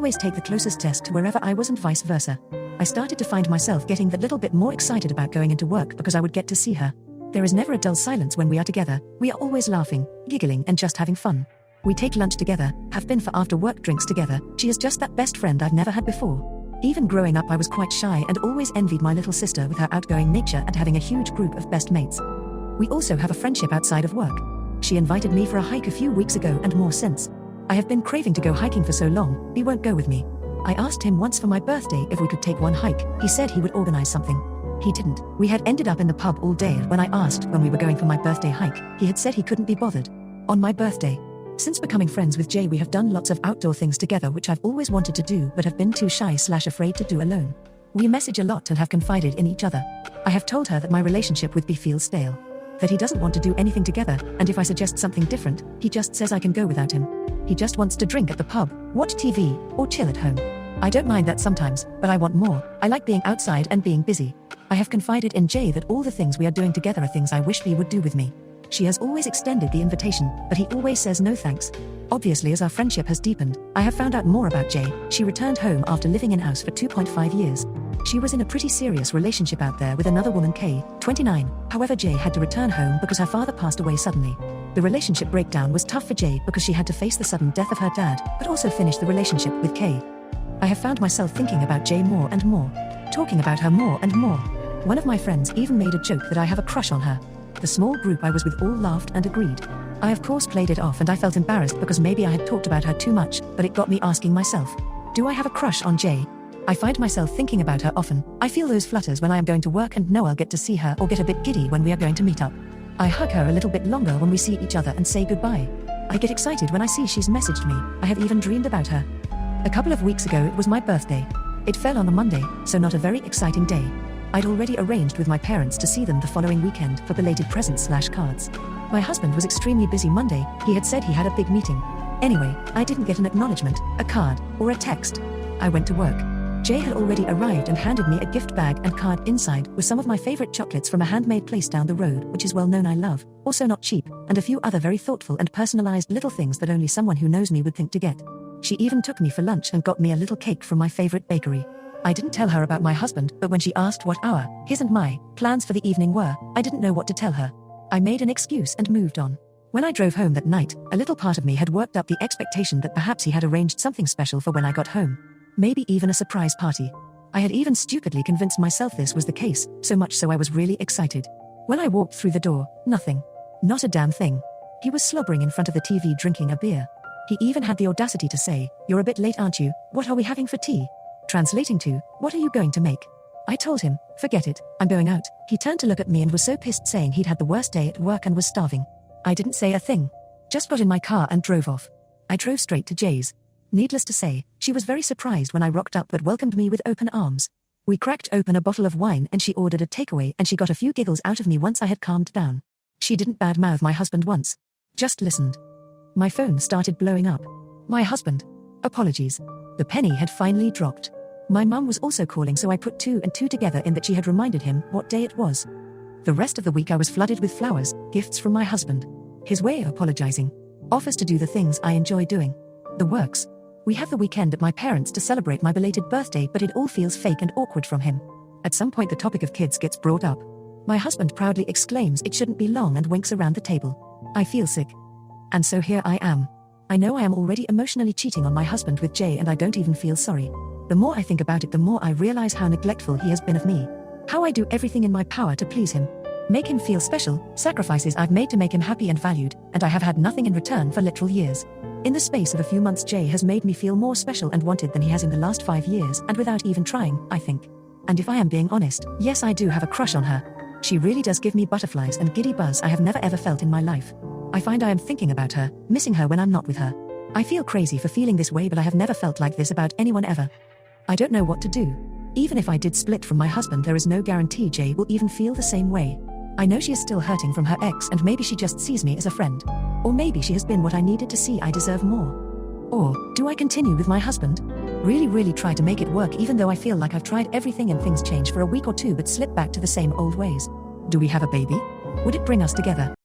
always take the closest desk to wherever I was and vice versa. I started to find myself getting that little bit more excited about going into work because I would get to see her. There is never a dull silence when we are together. We are always laughing, giggling and just having fun. We take lunch together, have been for after-work drinks together. She is just that best friend I've never had before. Even growing up I was quite shy and always envied my little sister with her outgoing nature and having a huge group of best mates. We also have a friendship outside of work. She invited me for a hike a few weeks ago and more since. I have been craving to go hiking for so long. He won't go with me. I asked him once for my birthday if we could take one hike. He said he would organize something. He didn't. We had ended up in the pub all day, and when I asked when we were going for my birthday hike, he had said he couldn't be bothered. On my birthday. Since becoming friends with Jay, we have done lots of outdoor things together which I've always wanted to do but have been too shy/afraid to do alone. We message a lot and have confided in each other. I have told her that my relationship with B feels stale. That he doesn't want to do anything together, and if I suggest something different, he just says I can go without him. He just wants to drink at the pub, watch TV, or chill at home. I don't mind that sometimes, but I want more. I like being outside and being busy. I have confided in Jay that all the things we are doing together are things I wish he would do with me. She has always extended the invitation, but he always says no thanks. Obviously, as our friendship has deepened, I have found out more about Jay. She returned home after living in-house for 2.5 years. She was in a pretty serious relationship out there with another woman, Kay, 29. However, Jay had to return home because her father passed away suddenly. The relationship breakdown was tough for Jay because she had to face the sudden death of her dad, but also finish the relationship with Kay. I have found myself thinking about Jay more and more, talking about her more and more. One of my friends even made a joke that I have a crush on her. The small group I was with all laughed and agreed. I of course played it off and I felt embarrassed because maybe I had talked about her too much, but it got me asking myself, do I have a crush on Jay? I find myself thinking about her often. I feel those flutters when I am going to work and know I'll get to see her, or get a bit giddy when we are going to meet up. I hug her a little bit longer when we see each other and say goodbye. I get excited when I see she's messaged me. I have even dreamed about her. A couple of weeks ago it was my birthday. It fell on a Monday, so not a very exciting day. I'd already arranged with my parents to see them the following weekend for belated presents/cards. My husband was extremely busy Monday. He had said he had a big meeting. Anyway, I didn't get an acknowledgement, a card, or a text. I went to work. Jay had already arrived and handed me a gift bag and card inside with some of my favorite chocolates from a handmade place down the road, which is well known I love, also not cheap, and a few other very thoughtful and personalized little things that only someone who knows me would think to get. She even took me for lunch and got me a little cake from my favorite bakery. I didn't tell her about my husband, but when she asked what his and my plans for the evening were, I didn't know what to tell her. I made an excuse and moved on. When I drove home that night, a little part of me had worked up the expectation that perhaps he had arranged something special for when I got home. Maybe even a surprise party. I had even stupidly convinced myself this was the case, so much so I was really excited. When I walked through the door, nothing. Not a damn thing. He was slobbering in front of the TV drinking a beer. He even had the audacity to say, "You're a bit late, aren't you? What are we having for tea?" Translating to, "What are you going to make?" I told him, "Forget it, I'm going out." He turned to look at me and was so pissed, saying he'd had the worst day at work and was starving. I didn't say a thing. Just got in my car and drove off. I drove straight to Jay's. Needless to say, she was very surprised when I rocked up but welcomed me with open arms. We cracked open a bottle of wine and she ordered a takeaway, and she got a few giggles out of me once I had calmed down. She didn't badmouth my husband once. Just listened. My phone started blowing up. My husband. Apologies. The penny had finally dropped. My mum was also calling, so I put two and two together in that she had reminded him what day it was. The rest of the week I was flooded with flowers, gifts from my husband. His way of apologizing. Offers to do the things I enjoy doing. The works. We have the weekend at my parents' to celebrate my belated birthday, but it all feels fake and awkward from him. At some point the topic of kids gets brought up. My husband proudly exclaims it shouldn't be long and winks around the table. I feel sick. And so here I am. I know I am already emotionally cheating on my husband with Jay, and I don't even feel sorry. The more I think about it, the more I realize how neglectful he has been of me. How I do everything in my power to please him. Make him feel special, sacrifices I've made to make him happy and valued, and I have had nothing in return for literal years. In the space of a few months, Jay has made me feel more special and wanted than he has in the last 5 years, and without even trying, I think. And if I am being honest, yes, I do have a crush on her. She really does give me butterflies and giddy buzz I have never ever felt in my life. I find I am thinking about her, missing her when I'm not with her. I feel crazy for feeling this way, but I have never felt like this about anyone ever. I don't know what to do. Even if I did split from my husband, there is no guarantee Jay will even feel the same way. I know she is still hurting from her ex, and maybe she just sees me as a friend. Or maybe she has been what I needed to see I deserve more. Or, do I continue with my husband? Really try to make it work, even though I feel like I've tried everything and things change for a week or two but slip back to the same old ways? Do we have a baby? Would it bring us together?